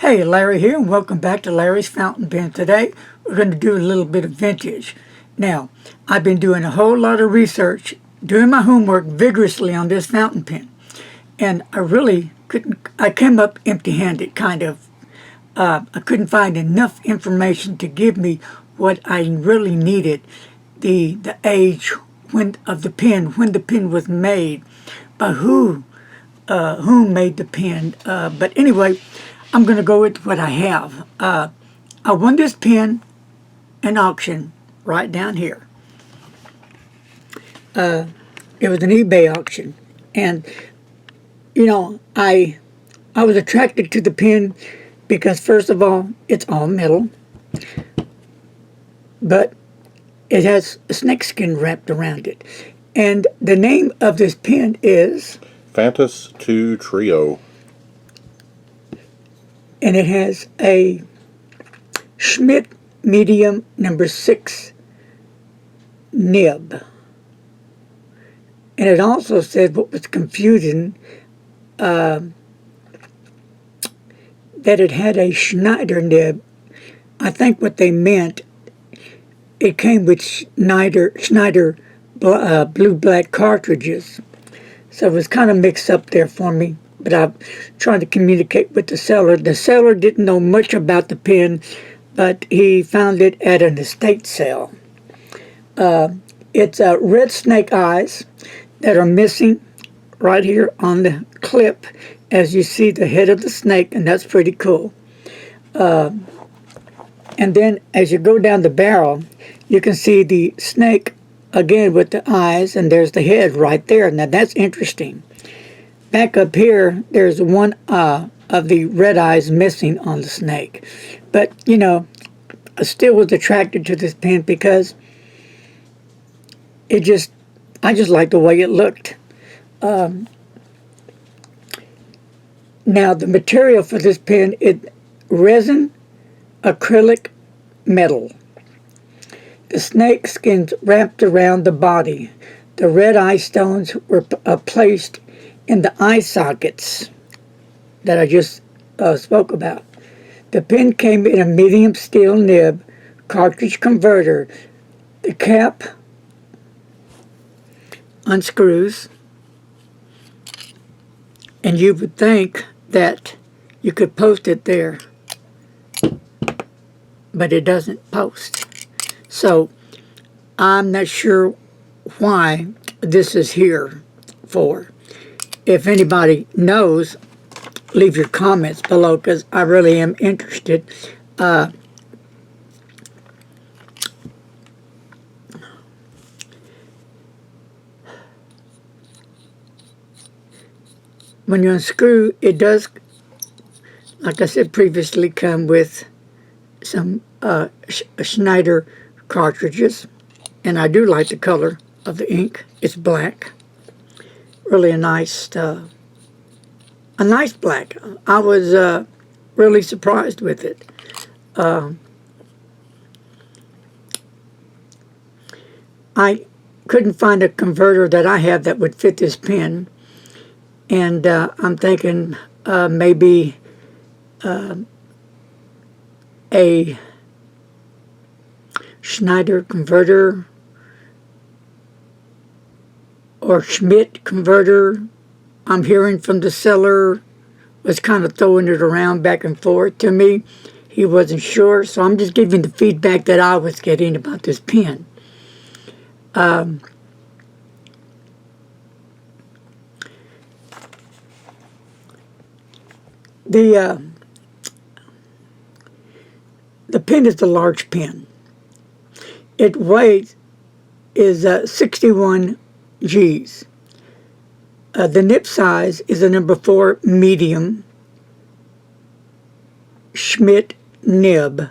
Hey, Larry here, and welcome back to Larry's Fountain Pen. Today, we're going to do a little bit of vintage. Now, I've been doing a whole lot of research, doing my homework vigorously on this fountain pen, and I really I came up empty-handed, kind of. I couldn't find enough information to give me what I really needed, the age of the pen, when the pen was made, by who made the pen. But anyway, I'm going to go with what I have. I won this pen in auction right down here. It was an eBay auction. And, you know, I was attracted to the pen because, first of all, it's all metal. But it has a snakeskin wrapped around it. And the name of this pen is Phantas 2 Trio. And it has a Schmidt medium number 6 nib. And it also said, what was confusing, that it had a Schneider nib. I think what they meant, it came with Schneider blue-black cartridges. So it was kind of mixed up there for me. But I'm trying to communicate with the seller. The seller didn't know much about the pen, but he found it at an estate sale. It's red snake eyes that are missing right here on the clip, as you see the head of the snake, and that's pretty cool. And then as you go down the barrel, you can see the snake again with the eyes, and there's the head right there. Now that's interesting. Back up here, there's one of the red eyes missing on the snake. But, you know, I still was attracted to this pen because I just liked the way it looked. Now, the material for this pen is resin, acrylic, metal. The snake skin's wrapped around the body. The red eye stones were placed in the eye sockets that I just spoke about. The pen came in a medium steel nib cartridge converter. The cap unscrews, and you would think that you could post it there, but it doesn't post. So I'm not sure why this is here for. If anybody knows, leave your comments below, because I really am interested. When you unscrew, it does, like I said previously, come with some Schneider cartridges. And I do like the color of the ink. It's black. Really a nice black. I was really surprised with it. I couldn't find a converter that I have that would fit this pen, and I'm thinking maybe a Schneider converter or Schmidt converter. I'm hearing from the seller was kind of throwing it around back and forth to me. He wasn't sure, so I'm just giving the feedback that I was getting about this pen. The pen is a large pen. It weighs is 61 G's. The nib size is a number 4 medium Schmidt nib.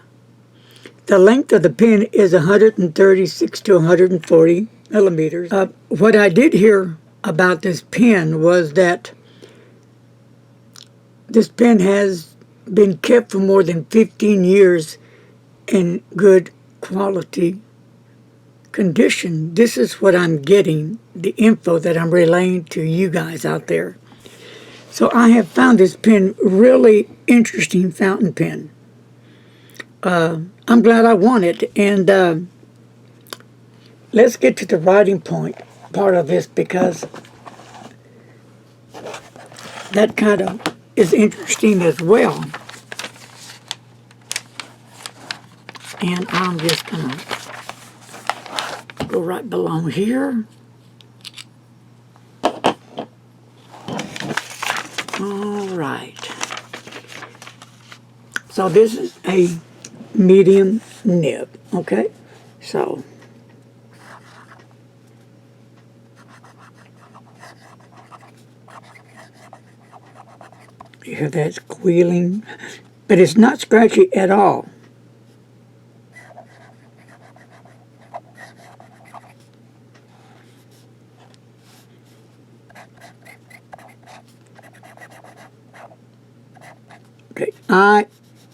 The length of the pen is 136 to 140 millimeters. What I did hear about this pen was that this pen has been kept for more than 15 years in good quality condition. This is what I'm getting, the info that I'm relaying to you guys out there. So I have found this pen really interesting fountain pen. I'm glad I won it, and let's get to the writing part of this, because that kind of is interesting as well. And I'm just gonna go right below here. All right. So this is a medium nib, okay? So you hear that squealing, but it's not scratchy at all. Okay,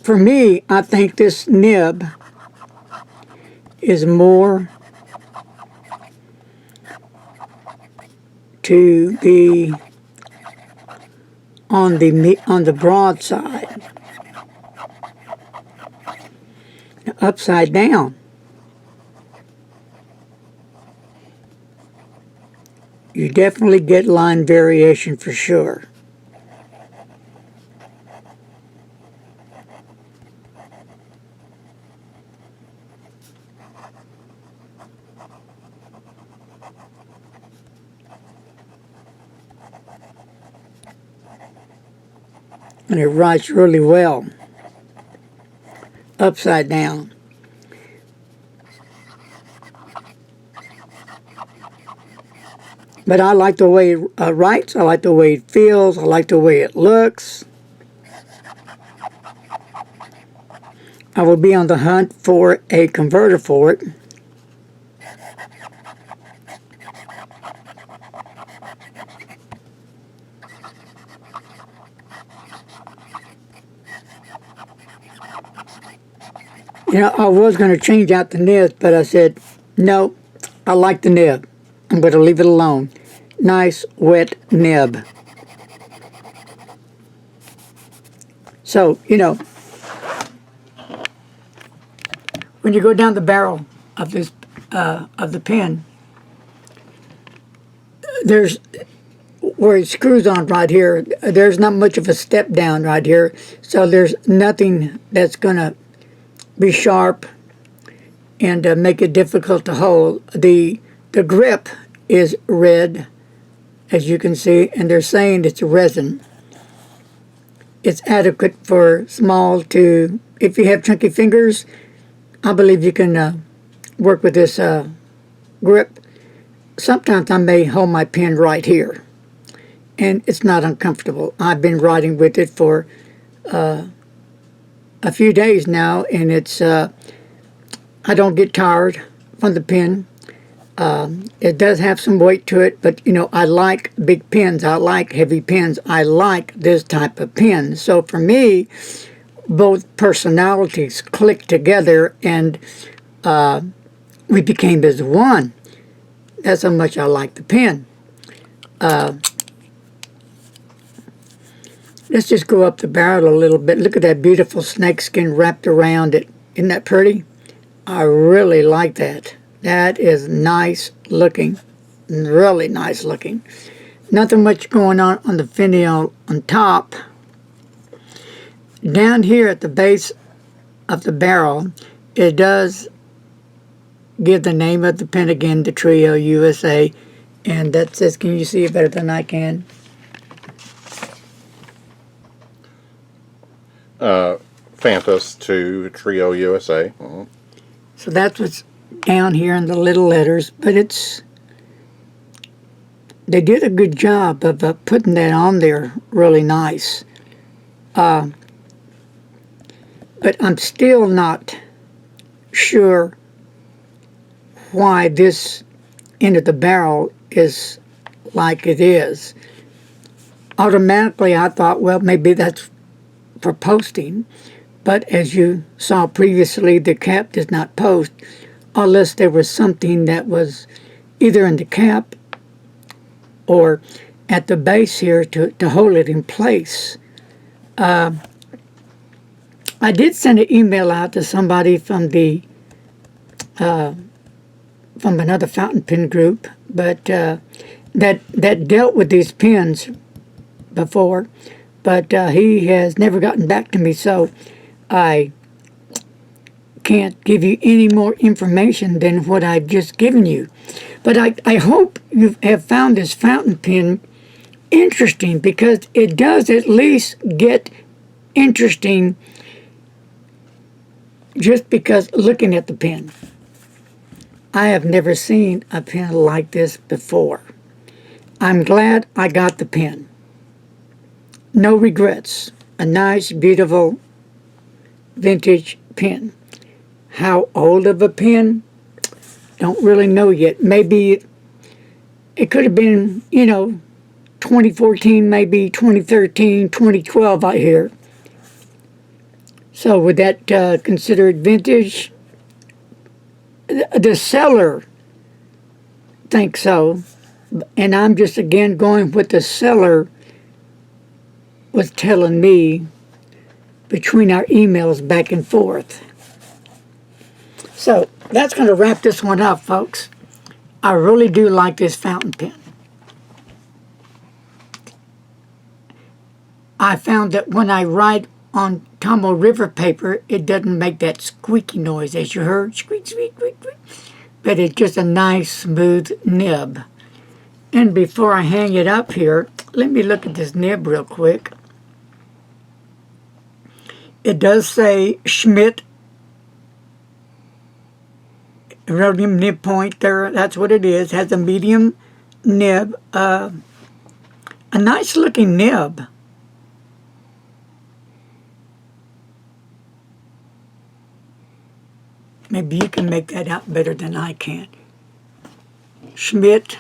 for me, I think this nib is more to be on the broad side, upside down. You definitely get line variation for sure. And it writes really well, upside down. But I like the way it writes, I like the way it feels, I like the way it looks. I will be on the hunt for a converter for it. You know, I was going to change out the nib, but I said, no, I like the nib. I'm going to leave it alone. Nice, wet nib. So, you know, when you go down the barrel of this, of the pen, there's, where it screws on right here, there's not much of a step down right here. So there's nothing that's going to be sharp and make it difficult to hold. The grip is red, as you can see, and they're saying it's resin. It's adequate for small to, if you have chunky fingers, I believe you can work with this grip. Sometimes I may hold my pen right here, and it's not uncomfortable. I've been writing with it for a few days now, and it's I don't get tired from the pen. It does have some weight to it, but you know, I like big pens, I like heavy pens, I like this type of pen. So for me, both personalities clicked together, and we became as one. That's how much I like the pen. Let's just go up the barrel a little bit. Look at that beautiful snakeskin wrapped around it. Isn't that pretty? I really like that. That is nice looking. Really nice looking. Nothing much going on the finial on top. Down here at the base of the barrel, it does give the name of the pen again, the Trio USA. And that says, can you see it better than I can? Phantas to Trio USA. So that's what's down here in the little letters, but they did a good job of putting that on there really nice. But I'm still not sure why this end of the barrel is like it is. Automatically I thought, well, maybe that's for posting, but as you saw previously, the cap does not post unless there was something that was either in the cap or at the base here to hold it in place. I did send an email out to somebody from the from another fountain pen group, but that dealt with these pens before, but he has never gotten back to me, so I can't give you any more information than what I've just given you. But I hope you have found this fountain pen interesting, because it does at least get interesting just because looking at the pen. I have never seen a pen like this before. I'm glad I got the pen. No regrets. A nice, beautiful, vintage pen. How old of a pen? Don't really know yet. Maybe it could have been, 2014, maybe 2013, 2012 out here. So would that considered vintage? The seller thinks so. And I'm just again going with the seller was telling me between our emails back and forth. So that's going to wrap this one up, folks. I really do like this fountain pen. I found that when I write on Tomo River paper, it doesn't make that squeaky noise as you heard. Squeak, squeak, squeak, squeak. But it's just a nice, smooth nib. And before I hang it up here, let me look at this nib real quick. It does say Schmidt Rhodium nib point there. That's what it is. Has a medium nib. A nice looking nib. Maybe you can make that out better than I can. Schmidt.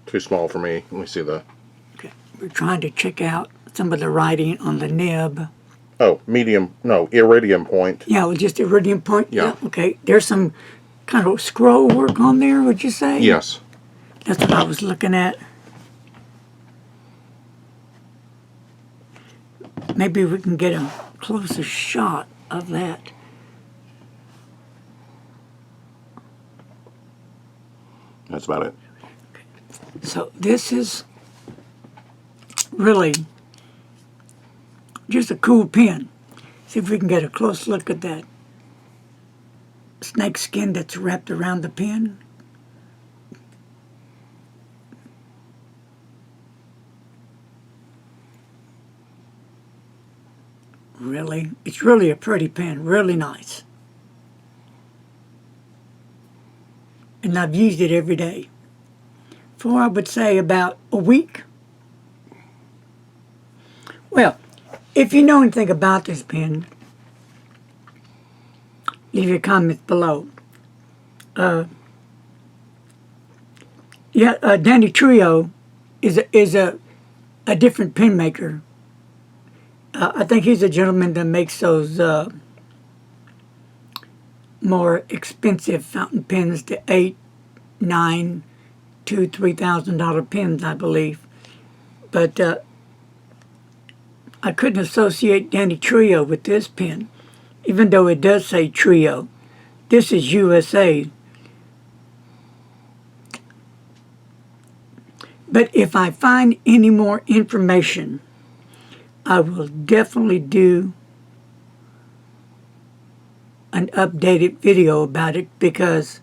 Too small for me. Let me see the... Okay. We're trying to check out some of the writing on the nib. Oh, medium, no, iridium point. Yeah, well, just iridium point? Yeah. Okay. There's some kind of scroll work on there, would you say? Yes. That's what I was looking at. Maybe we can get a closer shot of that. That's about it. So this is really just a cool pen. See if we can get a close look at that snake skin that's wrapped around the pen. Really, it's really a pretty pen, really nice. And I've used it every day for, I would say, about a week. Well, if you know anything about this pen, leave your comments below. Danny Trio is a different pen maker. I think he's a gentleman that makes those more expensive fountain pens, the $8,000, $9,000, $2,000, $3,000 pens, I believe. But I couldn't associate Danny Trio with this pen, even though it does say Trio. This is USA. But if I find any more information, I will definitely do an updated video about it, because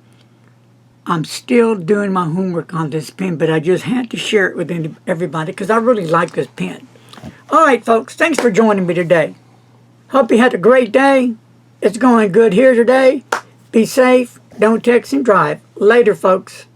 I'm still doing my homework on this pen, but I just had to share it with everybody because I really like this pen. All right, folks, thanks for joining me today. Hope you had a great day. It's going good here today. Be safe. Don't text and drive. Later, folks.